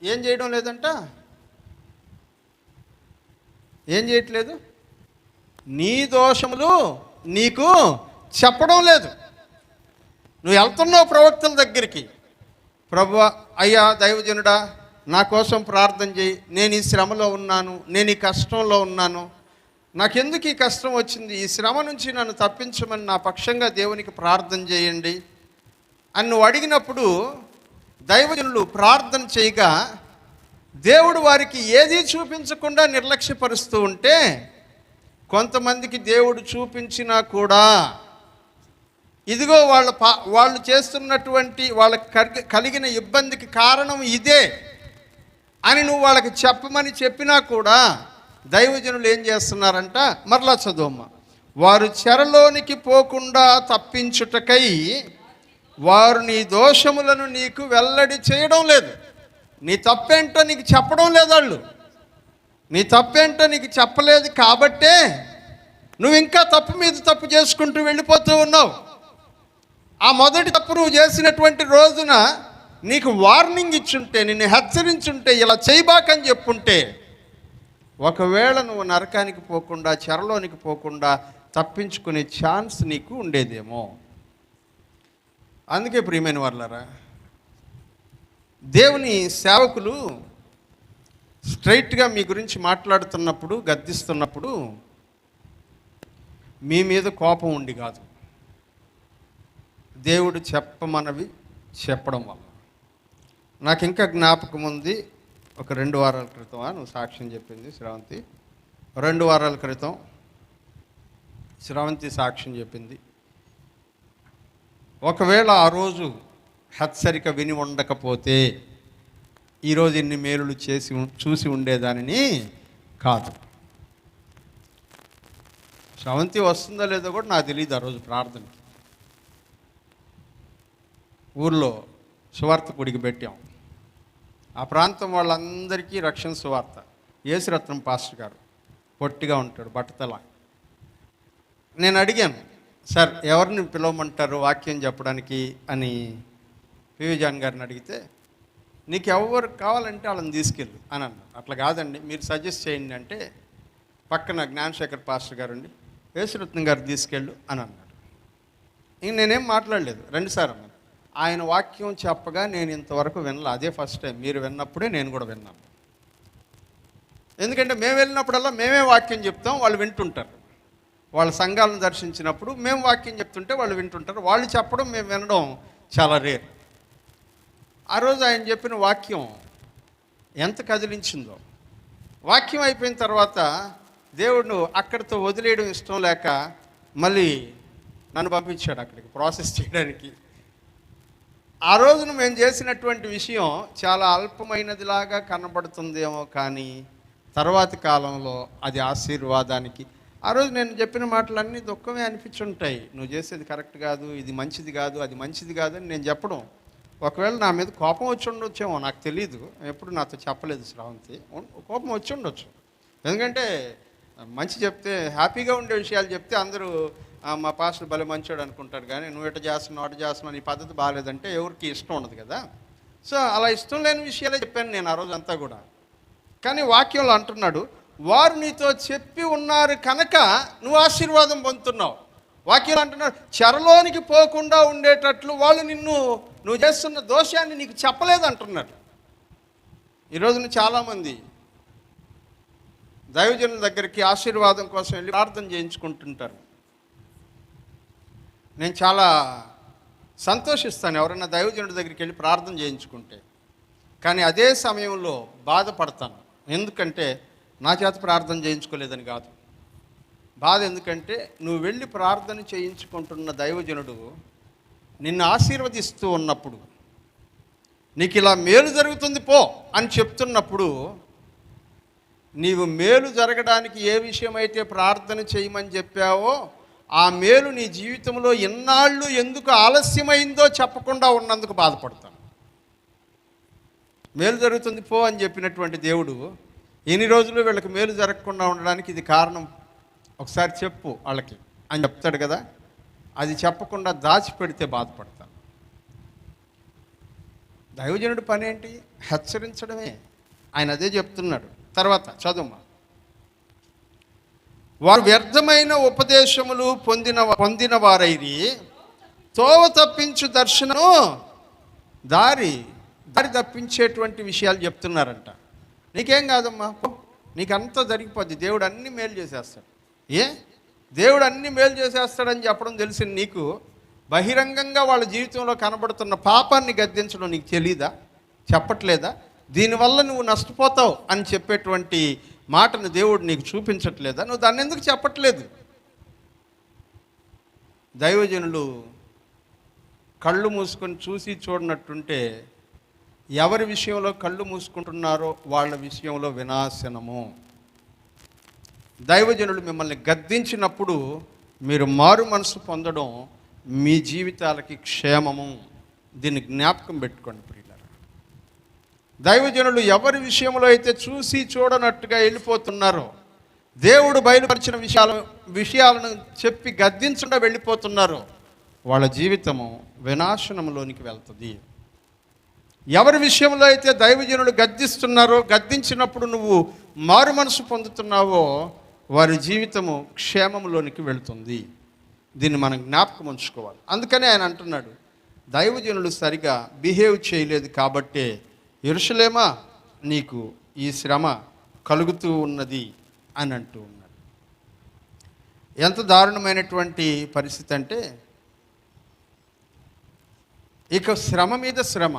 ఏం చేయడం లేదంట, ఏం చేయట్లేదు, నీ దోషములు నీకు చెప్పడం లేదు. నువ్వు వెళ్తున్నావు ప్రవక్తల దగ్గరికి, ప్రభువా, అయ్యా దైవజనుడా, నా కోసం ప్రార్థన చేయి, నేను ఈ శ్రమలో ఉన్నాను, నేను ఈ కష్టంలో ఉన్నాను, నాకెందుకు ఈ కష్టం వచ్చింది, ఈ శ్రమ నుంచి నన్ను తప్పించమని నా పక్షంగా దేవునికి ప్రార్థన చేయండి అని నువ్వు అడిగినప్పుడు దైవజనులు ప్రార్థన చేయగా దేవుడు వారికి ఏదీ చూపించకుండా నిర్లక్ష్యపరుస్తూ ఉంటే, కొంతమందికి దేవుడు చూపించినా కూడా ఇదిగో వాళ్ళు చేస్తున్నటువంటి వాళ్ళకి కలిగిన ఇబ్బందికి కారణం ఇదే అని నువ్వు వాళ్ళకి చెప్పమని చెప్పినా కూడా దైవజనులు ఏం చేస్తున్నారంట, మరలా చదువమ్మ, వారు చెరలోనికి పోకుండా తప్పించుటకై వారు నీ దోషములను నీకు వెల్లడి చేయడం లేదు. నీ తప్పేంటో నీకు చెప్పడం లేదు. వాళ్ళు నీ తప్పేంటో నీకు చెప్పలేదు కాబట్టే నువ్వు ఇంకా తప్పు మీద తప్పు చేసుకుంటూ వెళ్ళిపోతూ ఉన్నావు. ఆ మొదటి తప్పు నువ్వు చేసినటువంటి రోజున నీకు వార్నింగ్ ఇచ్చుంటే, నిన్ను హెచ్చరించుంటే, ఇలా చేయబాకని చెప్పుంటే, ఒకవేళ నువ్వు నరకానికి పోకుండా, చెరలోనికి పోకుండా తప్పించుకునే ఛాన్స్ నీకు ఉండేదేమో. అందుకే ప్రియమైన వాళ్ళారా, దేవుని సేవకులు స్ట్రైట్గా మీ గురించి మాట్లాడుతున్నప్పుడు, గద్దిస్తున్నప్పుడు మీ మీద కోపం ఉండి కాదు, దేవుడు చెప్పమనవి చెప్పడం వల్ల. నాకు ఇంకా జ్ఞాపకం ఉంది, ఒక 2 వారాల క్రితం నువ్వు సాక్ష్యం చెప్పింది శ్రావంతి, 2 వారాల క్రితం శ్రావంతి సాక్ష్యం చెప్పింది. ఒకవేళ ఆ రోజు హెచ్చరిక విని ఉండకపోతే ఈరోజు ఇన్ని మేలులు చూసి ఉండేదానిని కాదు. శ్రావంతి వస్తుందో లేదో కూడా నాకు తెలియదు. ఆ రోజు ప్రార్థనకి ఊర్లో సువార్త గుడికి పెట్టాం. ఆ ప్రాంతం వాళ్ళందరికీ రక్షణ సువార్త. యేసురత్నం పాస్టర్ గారు పొట్టిగా ఉంటాడు, బట్టతల. నేను అడిగాను, సార్ ఎవరిని పిలవమంటారు వాక్యం చెప్పడానికి అని పివి జాన్ గారిని అడిగితే, నీకు ఎవరు కావాలంటే వాళ్ళని తీసుకెళ్ళు అని అన్నారు. అట్లా కాదండి, మీరు సజెస్ట్ చేయండి అంటే, పక్కన జ్ఞానశేఖర్ పాస్టర్ గారు అండి, యేసురత్నం గారు తీసుకెళ్ళు అని అన్నాడు. ఇంక నేనేం మాట్లాడలేదు. 2 సార్లు అన్నాను. ఆయన వాక్యం చెప్పగా నేను ఇంతవరకు వినలే, అదే ఫస్ట్ టైం. మీరు విన్నప్పుడే నేను కూడా విన్నాను. ఎందుకంటే మేము వెళ్ళినప్పుడల్లా మేమే వాక్యం చెప్తాం, వాళ్ళు వింటుంటారు. వాళ్ళ సంఘాలను దర్శించినప్పుడు మేము వాక్యం చెప్తుంటే వాళ్ళు వింటుంటారు. వాళ్ళు చెప్పడం మేము వినడం చాలా రేర్. ఆ రోజు ఆయన చెప్పిన వాక్యం ఎంత కదిలించిందో. వాక్యం అయిపోయిన తర్వాత దేవుడు అక్కడితో వదిలేయడం ఇష్టం లేక మళ్ళీ నన్ను పంపించాడు అక్కడికి ప్రాసెస్ చేయడానికి. ఆ రోజున మేము చేసినటువంటి విషయం చాలా అల్పమైనదిలాగా కనబడుతుందేమో, కానీ తర్వాతి కాలంలో అది ఆశీర్వాదానికి. ఆ రోజు నేను చెప్పిన మాటలన్నీ దుఃఖమే అనిపించుంటాయి. నువ్వు చేసేది కరెక్ట్ కాదు, ఇది మంచిది కాదు, అది మంచిది కాదు అని నేను చెప్పడం. ఒకవేళ నా మీద కోపం వచ్చి ఉండొచ్చేమో, నాకు తెలియదు. ఎప్పుడు నాతో చెప్పలేదు శ్రావంతి. కోపం వచ్చి ఉండొచ్చు. ఎందుకంటే మంచి చెప్తే, హ్యాపీగా ఉండే విషయాలు చెప్తే అందరూ మా పాస్టర్ భలే మంచోడు అనుకుంటారు. కానీ నువ్వు ఎట చేస్తున్నావు, అటు చేస్తున్నావు, నీ పద్ధతి బాగాలేదంటే ఎవరికి ఇష్టం ఉండదు కదా. సో అలా ఇష్టం లేని విషయాలే చెప్పాను నేను ఆ రోజు అంతా కూడా. కానీ వాక్యంలో అంటున్నాడు, వారు నీతో చెప్పి ఉన్నారు కనుక నువ్వు ఆశీర్వాదం పొందుతున్నావు. వాక్యం అంటున్నాడు, చెరలోనికి పోకుండా ఉండేటట్లు వాళ్ళు నువ్వు చేస్తున్న దోషాన్ని నీకు చెప్పలేదు అంటున్నాడు. ఈరోజున చాలామంది దైవజనుల దగ్గరికి ఆశీర్వాదం కోసం వెళ్ళి ప్రార్థన చేయించుకుంటుంటారు. నేను చాలా సంతోషిస్తాను ఎవరైనా దైవజనుడి దగ్గరికి వెళ్ళి ప్రార్థన చేయించుకుంటే. కానీ అదే సమయంలో బాధపడతాను. ఎందుకంటే నా చేత ప్రార్థన చేయించుకోలేదని కాదు, బాధ ఎందుకంటే నువ్వు వెళ్ళి ప్రార్థన చేయించుకుంటున్న దైవజనుడు నిన్ను ఆశీర్వదిస్తూ ఉన్నప్పుడు నీకు ఇలా మేలు జరుగుతుంది పో అని చెప్తున్నప్పుడు, నీవు మేలు జరగడానికి ఏ విషయమైతే ప్రార్థన చేయమని చెప్పావో ఆ మేలు నీ జీవితంలో ఎన్నాళ్ళు ఎందుకు ఆలస్యమైందో చెప్పకుండా ఉన్నందుకు బాధపడతాను. మేలు జరుగుతుంది పో అని చెప్పినటువంటి దేవుడు ఎన్ని రోజులు వీళ్ళకి మేలు జరగకుండా ఉండడానికి ఇది కారణం ఒకసారి చెప్పు వాళ్ళకి అని చెప్తాడు కదా. అది చెప్పకుండా దాచిపెడితే బాధపడతాను. దైవజనుడి పని ఏంటి? హెచ్చరించడమే. ఆయన అదే చెప్తున్నాడు. తర్వాత చదువు. వారు వ్యర్థమైన ఉపదేశములు పొందిన వారైరి, తోవ తప్పించు దర్శనము దారి తప్పించేటువంటి విషయాలు చెప్తున్నారంట. నీకేం కాదమ్మా, నీకంతా జరిగిపోద్ది, దేవుడు అన్ని మేలు చేసేస్తాడు. దేవుడు అన్ని మేలు చేసేస్తాడని చెప్పడం తెలిసిన నీకు బహిరంగంగా వాళ్ళ జీవితంలో కనబడుతున్న పాపాన్ని గద్దించడం నీకు తెలీదా? చెప్పట్లేదా? దీనివల్ల నువ్వు నష్టపోతావు అని చెప్పేటువంటి మాటను దేవుడు నీకు చూపించట్లేదా? నువ్వు దాన్ని ఎందుకు చెప్పట్లేదు? దైవజనులు కళ్ళు మూసుకొని చూసి చూడనట్టుంటే ఎవరి విషయంలో కళ్ళు మూసుకుంటున్నారో వాళ్ళ విషయంలో వినాశనము. దైవజనులు మిమ్మల్ని గద్దించినప్పుడు మీరు మారు మనసు పొందడం మీ జీవితాలకి క్షేమము. దీన్ని జ్ఞాపకం పెట్టుకోండి ప్రియులారా. దైవజనులు ఎవరి విషయంలో అయితే చూసి చూడనట్టుగా వెళ్ళిపోతున్నారో, దేవుడు బయలుపరిచిన విషయాలను చెప్పి గద్దించకుండా వెళ్ళిపోతున్నారో వాళ్ళ జీవితము వినాశనంలోనికి వెళ్తుంది. ఎవరి విషయంలో అయితే దైవజనులు గద్దిస్తున్నారో, గద్దించినప్పుడు నువ్వు మారు మనసు పొందుతున్నావో వారి జీవితము క్షేమంలోనికి వెళుతుంది. దీన్ని మనం జ్ఞాపకం ఉంచుకోవాలి. అందుకనే ఆయన అంటున్నాడు, దైవజనులు సరిగా బిహేవ్ చేయలేదు కాబట్టే యెరూషలేమా నీకు ఈ శ్రమ కలుగుతూ ఉన్నది అని అంటూ ఉన్నాడు. ఎంత దారుణమైనటువంటి పరిస్థితి అంటే, ఇక శ్రమ మీద శ్రమ.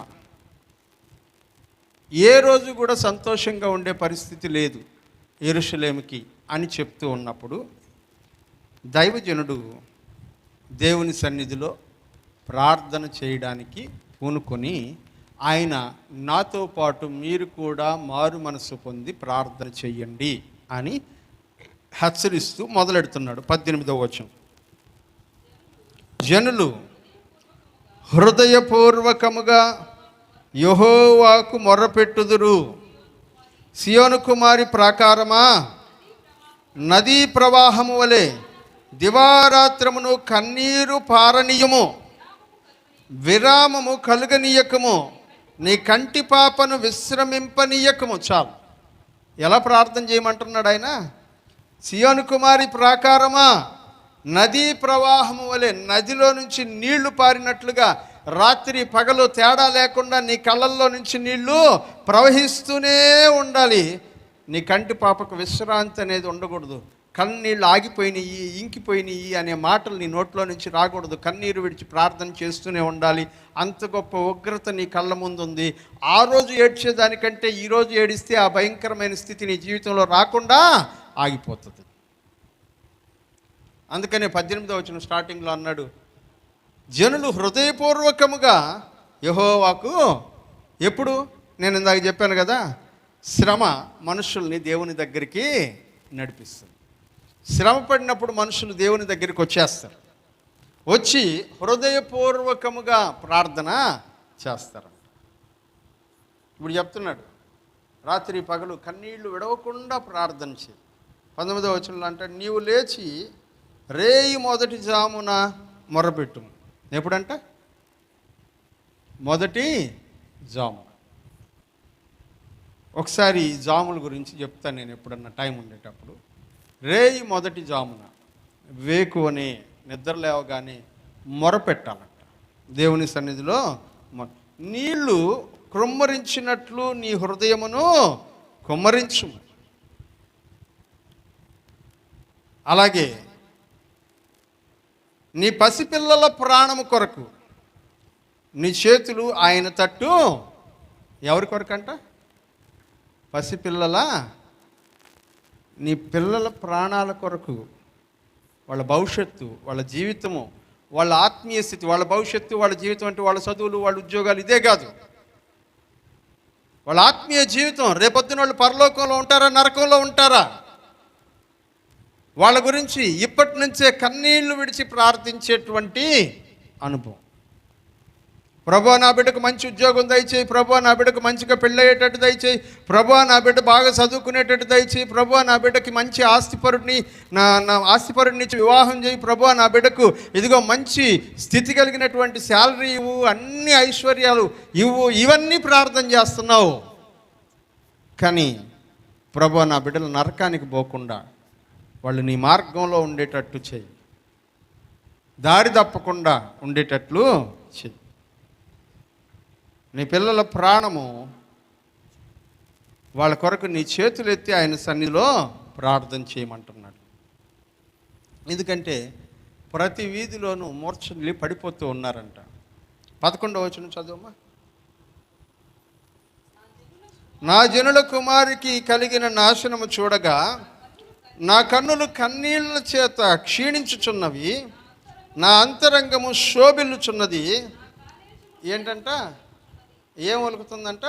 ఏ రోజు కూడా సంతోషంగా ఉండే పరిస్థితి లేదు యెరూషలేముకి అని చెప్తూ ఉన్నప్పుడు దైవజనుడు దేవుని సన్నిధిలో ప్రార్థన చేయడానికి పూనుకొని, ఆయన నాతో పాటు మీరు కూడా మారు మనసు పొంది ప్రార్థన చెయ్యండి అని హెచ్చరిస్తూ మొదలెడుతున్నాడు. 18వ వచనం, జనులు హృదయపూర్వకముగా యెహోవాకు మొర్రపెట్టుదురు. సియోను కుమారి ప్రాకారమా, నదీ ప్రవాహము వలె దివారాత్రమును కన్నీరు పారనీయము, విరామము కలుగనీయకము, నీ కంటి పాపను విశ్రమింపనీయకము. చాలు. ఎలా ప్రార్థన చేయమంటున్నాడు ఆయన? సియోను కుమారి ప్రాకారమా, నదీ ప్రవాహము వలె, నదిలో నుంచి నీళ్లు పారినట్లుగా రాత్రి పగలు తేడా లేకుండా నీ కళ్ళల్లో నుంచి నీళ్లు ప్రవహిస్తూనే ఉండాలి. నీ కంటి పాపకు విశ్రాంతి అనేది ఉండకూడదు. కన్నీళ్ళు ఆగిపోయినాయి, ఇంకిపోయినాయి అనే మాటలు నీ నోట్లో నుంచి రాకూడదు. కన్నీరు విడిచి ప్రార్థన చేస్తూనే ఉండాలి. అంత గొప్ప ఉగ్రత నీ కళ్ళ ముందు ఉంది. ఆ రోజు ఏడ్చేదానికంటే ఈరోజు ఏడిస్తే ఆ భయంకరమైన స్థితి నీ జీవితంలో రాకుండా ఆగిపోతుంది. అందుకనే 18వ వచనం స్టార్టింగ్లో అన్నాడు, జనులు హృదయపూర్వకముగా యెహోవాకు, ఎప్పుడు? నేను ఇందాక చెప్పాను కదా, శ్రమ మనుషుల్ని దేవుని దగ్గరికి నడిపిస్తుంది. శ్రమ పడినప్పుడు మనుషులు దేవుని దగ్గరికి వచ్చేస్తారు. వచ్చి హృదయపూర్వకముగా ప్రార్థన చేస్తారంట. ఇప్పుడు చెప్తున్నాడు, రాత్రి పగలు కన్నీళ్లు విడవకుండా ప్రార్థన చేయి. 19వ వచనంలో అంటాడు, నీవు లేచి రేయి మొదటి జామున మొరపెట్టుము. ఎప్పుడంట? మొదటి జామున. ఒకసారి జాముల గురించి చెప్తాను నేను ఎప్పుడన్నా టైం ఉండేటప్పుడు. రేయి మొదటి జామున వేకువని నిద్ర లేవగానే మొరపెట్టాలంట దేవుని సన్నిధిలో. నీళ్లు కృమ్మరించినట్లు నీ హృదయమును కుమ్మరించు. అలాగే నీ పసిపిల్లల ప్రాణము కొరకు నీ చేతులు ఆయన తట్టు. ఎవరి కొరకంట? పసిపిల్లల, నీ పిల్లల ప్రాణాల కొరకు, వాళ్ళ భవిష్యత్తు, వాళ్ళ జీవితము, వాళ్ళ ఆత్మీయ స్థితి, వాళ్ళ భవిష్యత్తు, వాళ్ళ జీవితం అంటే వాళ్ళ చదువులు, వాళ్ళ ఉద్యోగాలు, ఇదే కాదు, వాళ్ళ ఆత్మీయ జీవితం, రేపొద్దున వాళ్ళు పరలోకంలో ఉంటారా, నరకంలో ఉంటారా, వాళ్ళ గురించి ఇప్పటి నుంచే కన్నీళ్లు విడిచి ప్రార్థించేటువంటి అనుభవం. ప్రభువా నా బిడ్డకు మంచి ఉద్యోగం దయచేయి, ప్రభువా నా బిడ్డకు మంచిగా పెళ్ళయ్యేటట్టు దయచేయి, ప్రభువా నా బిడ్డ బాగా చదువుకునేటట్టు దయచేయి, ప్రభువా నా బిడ్డకి మంచి ఆస్తిపరుడిని నా ఆస్తిపరుడిని వివాహం చేయి, ప్రభువా నా బిడ్డకు ఇదిగో మంచి స్థితి కలిగినటువంటి శాలరీ ఇవ్వు, అన్ని ఐశ్వర్యాలు ఇవ్వు, ఇవన్నీ ప్రార్థన చేస్తున్నావు. కానీ ప్రభువా నా బిడ్డలు నరకానికి పోకుండా వాళ్ళు నీ మార్గంలో ఉండేటట్టు చేయి, దారి తప్పకుండా ఉండేటట్లు చెయ్యి. నీ పిల్లల ప్రాణము వాళ్ళ కొరకు నీ చేతులు ఎత్తి ఆయన సన్నిధిలో ప్రార్థన చేయమంటున్నాడు. ఎందుకంటే ప్రతి వీధిలోనూ మూర్ఛలు పడిపోతూ ఉన్నారంట. 11వ వచనం చదువమ్మా. నా జనుల కుమారికి కలిగిన నాశనము చూడగా నా కన్నులు కన్నీళ్ల చేత క్షీణించుచున్నవి, నా అంతరంగము శోభిల్లుచున్నది. ఏంటంట? ఏం ఒలుకుతుందంట?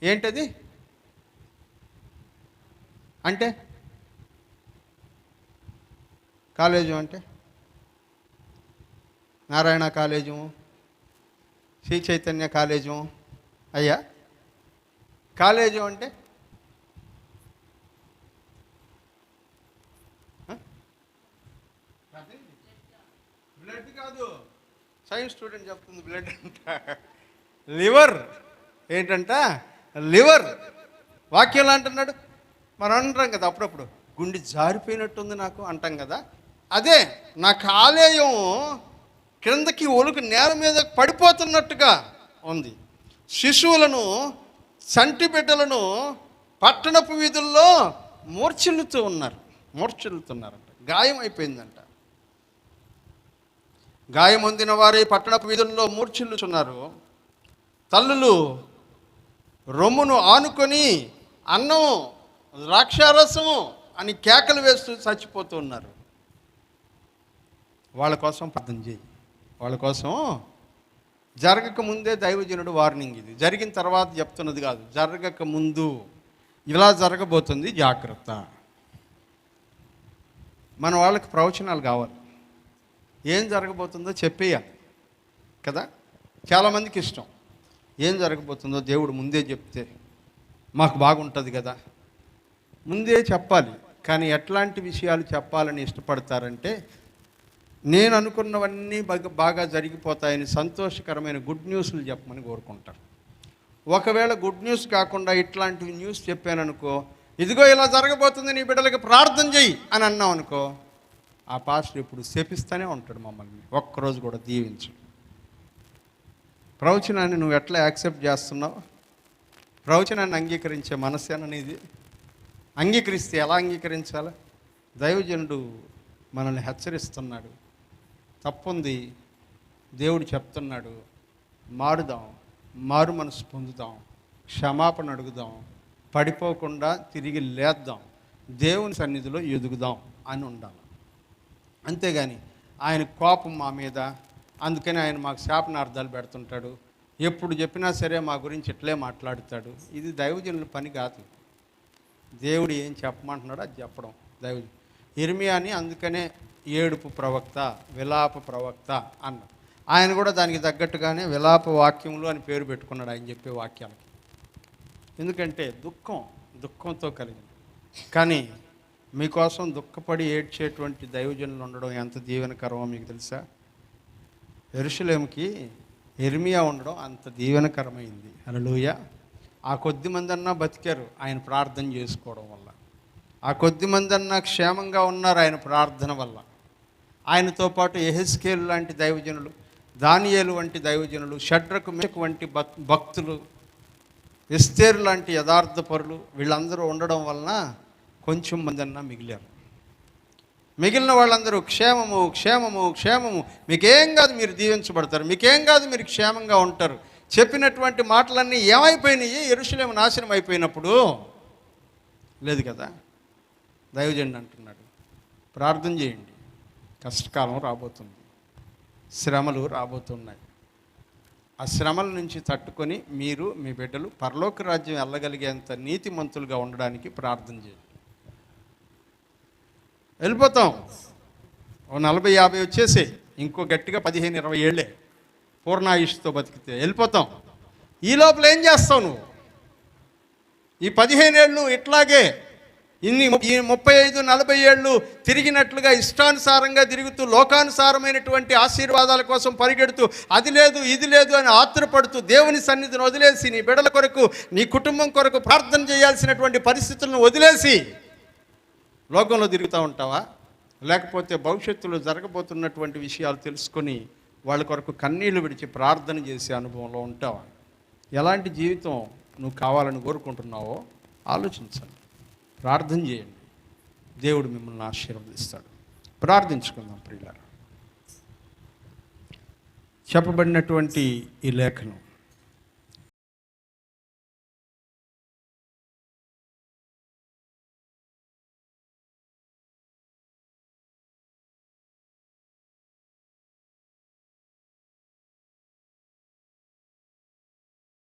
ఏంటది అంటే? కాలేజు అంటే నారాయణ కాలేజు, శ్రీ చైతన్య కాలేజు అయ్యా. కాలేజు అంటే బ్లడ్ కాదు, సైన్స్ స్టూడెంట్ చెప్తుంది బ్లడ్ అంట. లివర్ ఏంటంట? లివర్. వాక్యంలో అంటున్నాడు. మనం అంటాం కదా అప్పుడప్పుడు, గుండె జారిపోయినట్టుంది నాకు అంటాం కదా. అదే నా కాలేయం క్రిందకి ఒలుకు నేల మీద పడిపోతున్నట్టుగా ఉంది. శిశువులను, చంటి బిడ్డలను పట్టణపు వీధుల్లో మూర్ఛిల్లుతున్నారంట. గాయం అయిపోయిందంట. గాయం పొందిన వారి పట్టణపు వీధుల్లో మూర్ఛిల్లుచున్నారు. తల్లులు రొమ్మును ఆనుకొని అన్నం, ద్రాక్షారసము అని కేకలు వేస్తూ చచ్చిపోతూ ఉన్నారు. వాళ్ళ కోసం ప్రార్థన చేయి. వాళ్ళ కోసం జరగక ముందే దైవజనుడు వార్నింగ్ ఇది. జరిగిన తర్వాత చెప్తున్నది కాదు, జరగక ముందు ఇలా జరగబోతుంది, జాగ్రత్త. మన వాళ్ళకి ప్రవచనాలు కావాలి, ఏం జరగబోతుందో చెప్పేయాలి కదా. చాలామందికి ఇష్టం ఏం జరగబోతుందో దేవుడు ముందే చెప్తే మాకు బాగుంటుంది కదా, ముందే చెప్పాలి. కానీ ఎట్లాంటి విషయాలు చెప్పాలని ఇష్టపడతారంటే, నేను అనుకున్నవన్నీ బాగా జరిగిపోతాయని సంతోషకరమైన గుడ్ న్యూస్లు చెప్పమని కోరుకుంటారు. ఒకవేళ గుడ్ న్యూస్ కాకుండా ఇట్లాంటి న్యూస్ చెప్పాననుకో, ఇదిగో ఇలా జరగబోతుంది, నీ బిడ్డలకి ప్రార్థన చెయ్యి అని అన్నాం అనుకో, ఆ పాస్టర్ ఇప్పుడు శపిస్తూనే ఉంటాడు మమ్మల్ని, ఒక్కరోజు కూడా దీవించు. ప్రవచనాన్ని నువ్వు ఎట్లా యాక్సెప్ట్ చేస్తున్నావు? ప్రవచనాన్ని అంగీకరించే మనస్సేనా నీది? అంగీకరిస్తే ఎలా అంగీకరించాలి? దైవజనుడు మనల్ని హెచ్చరిస్తున్నాడు, తప్పుంది, దేవుడు చెప్తున్నాడు, మారుదాం, మారు మనసు పొందుదాం, క్షమాపణ అడుగుదాం, పడిపోకుండా తిరిగి లేద్దాం, దేవుని సన్నిధిలో ఎదుగుదాం అని ఉండాలి. అంతేగాని ఆయన కోపం మా మీద, అందుకని ఆయన మాకు శాపనార్థాలు పెడుతుంటాడు, ఎప్పుడు చెప్పినా సరే మా గురించి ఇట్లే మాట్లాడుతాడు, ఇది దైవజనుల పని కాదు. దేవుడు ఏం చెప్పమంటున్నాడో అది చెప్పడం దైవజనుడు. ఇర్మియాని అందుకనే ఏడుపు ప్రవక్త, విలాప ప్రవక్త అన్న. ఆయన కూడా దానికి తగ్గట్టుగానే విలాప వాక్యములు అని పేరు పెట్టుకున్నాడు ఆయన చెప్పే వాక్యాలకి. ఎందుకంటే దుఃఖంతో కలిగింది. కానీ మీకోసం దుఃఖపడి ఏడ్చేటువంటి దైవజనులు ఉండడం ఎంత దీవెనకరమో మీకు తెలుసా? యెరూషలేముకి ఇర్మియా ఉండడం అంత దీవెనకరమైంది. హల్లెలూయా. ఆ కొద్ది మంది అన్నా బతికారు ఆయన ప్రార్థన చేసుకోవడం వల్ల. ఆ కొద్ది మంది అన్నా క్షేమంగా ఉన్నారు ఆయన ప్రార్థన వల్ల. ఆయనతో పాటు యెహెజ్కేలు లాంటి దైవజనులు, దానియేలు వంటి దైవజనులు, షడ్రకు మేషకు వంటి భక్తులు, ఎస్తేరు లాంటి యథార్థ పరులు, వీళ్ళందరూ ఉండడం వలన కొంచెం మంది అన్నా మిగిలారు. మిగిలిన వాళ్ళందరూ క్షేమము క్షేమము క్షేమము, మీకేం కాదు, మీరు దీవించబడతారు, మీకేం కాదు, మీరు క్షేమంగా ఉంటారు చెప్పినటువంటి మాటలన్నీ ఏమైపోయినాయి? యెరూషలేము నాశనం అయిపోయినప్పుడు లేదు కదా. దైవజనుడు అంటున్నాడు, ప్రార్థన చేయండి, కష్టకాలం రాబోతుంది, శ్రమలు రాబోతున్నాయి, ఆ శ్రమల నుంచి తట్టుకొని మీరు మీ బిడ్డలు పరలోక రాజ్యం వెళ్ళగలిగేంత నీతిమంతులుగా ఉండడానికి ప్రార్థన చేయండి. వెళ్ళిపోతాం, ఓ 40-50 వచ్చేసి ఇంకో గట్టిగా 15-20 ఏళ్ళే పూర్ణాయుష్తో బతికితే వెళ్ళిపోతాం. ఈ లోపల ఏం చేస్తావు నువ్వు? ఈ 15 ఏళ్ళు ఇట్లాగే ఈ 35-40 ఏళ్ళు తిరిగినట్లుగా ఇష్టానుసారంగా తిరుగుతూ లోకానుసారమైనటువంటి ఆశీర్వాదాల కోసం పరిగెడుతూ అది లేదు ఇది లేదు అని ఆతురపడుతూ దేవుని సన్నిధిని వదిలేసి నీ బిడ్డల కొరకు నీ కుటుంబం కొరకు ప్రార్థన చేయాల్సినటువంటి పరిస్థితులను వదిలేసి లోకంలో తిరుగుతూ ఉంటావా? లేకపోతే భవిష్యత్తులో జరగబోతున్నటువంటి విషయాలు తెలుసుకొని వాళ్ళ కొరకు కన్నీళ్లు విడిచి ప్రార్థన చేసే అనుభవంలో ఉంటావా? ఎలాంటి జీవితం నువ్వు కావాలని కోరుకుంటున్నావో ఆలోచించండి, ప్రార్థన చేయండి. దేవుడు మిమ్మల్ని ఆశీర్వదిస్తాడు. ప్రార్థించుకుందాం ప్రియులారా. చెప్పబడినటువంటి ఈ లేఖనం